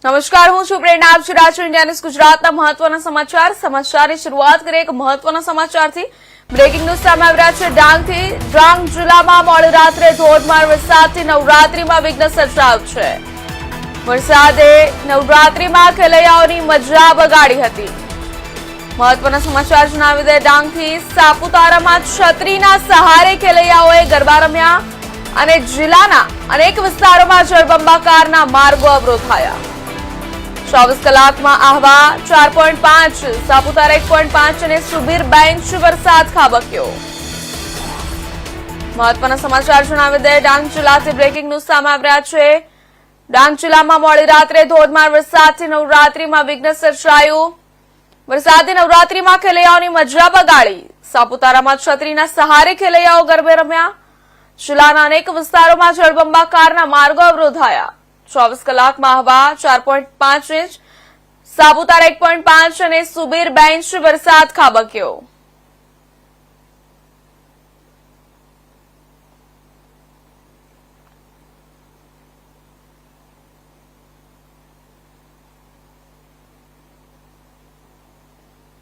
નમસ્કાર, હું છું પ્રેરણા. આપ જોઈ રહ્યા છો ઇન્ડિયા ન્યૂઝ ગુજરાતના મહત્વના સમાચાર. સમાચારની શરૂઆત કરીએ એક મહત્વના સમાચારથી. બ્રેકિંગ ન્યૂઝ સામે આવી રહ્યા છે ડાંગથી. ડાંગ જિલ્લામાં મોડી રાત્રે ધોધમાર વરસાદથી નવરાત્રીમાં વિઘ્ન સર્જાયું છે. વરસાદે નવરાત્રીમાં ખેલૈયાઓની મજા બગાડી હતી. મહત્વના સમાચાર જણાવી દે ડાંગથી સાપુતારામાં છત્રીના સહારે ખેલૈયાઓએ ગરબા રમ્યા અને જિલ્લાના અનેક વિસ્તારોમાં જળબંબાકારના માર્ગો અવરોધાયા. 24 કલાકમાં આહવા 4.5, સાપુતારા 1.5 અને સુબીર 2 ઇંચ વરસાદ ખાબક્યો. મહત્વના સમાચાર જણાવી દે ડાંગ જિલ્લાથી બ્રેકિંગ ન્યૂઝ સામે આવી રહ્યા છે. ડાંગ જિલ્લામાં મોડી રાત્રે ધોધમાર વરસાદથી નવરાત્રીમાં વિઘ્ન સર્જાયું. વરસાદે નવરાત્રીમાં ખેલૈયાઓની મજા બગાડી. સાપુતારામાં છત્રીના સહારે ખેલૈયાઓ ગરબે રમ્યા. જિલ્લાના અનેક વિસ્તારોમાં જળબંબાકારના માર્ગો અવરોધાયા. 24 કલાકમાં આહવા 4.5 ઇંચ, સાપુતારા 1.5 અને સુબીર 2 ઇંચ વરસાદ ખાબક્યો.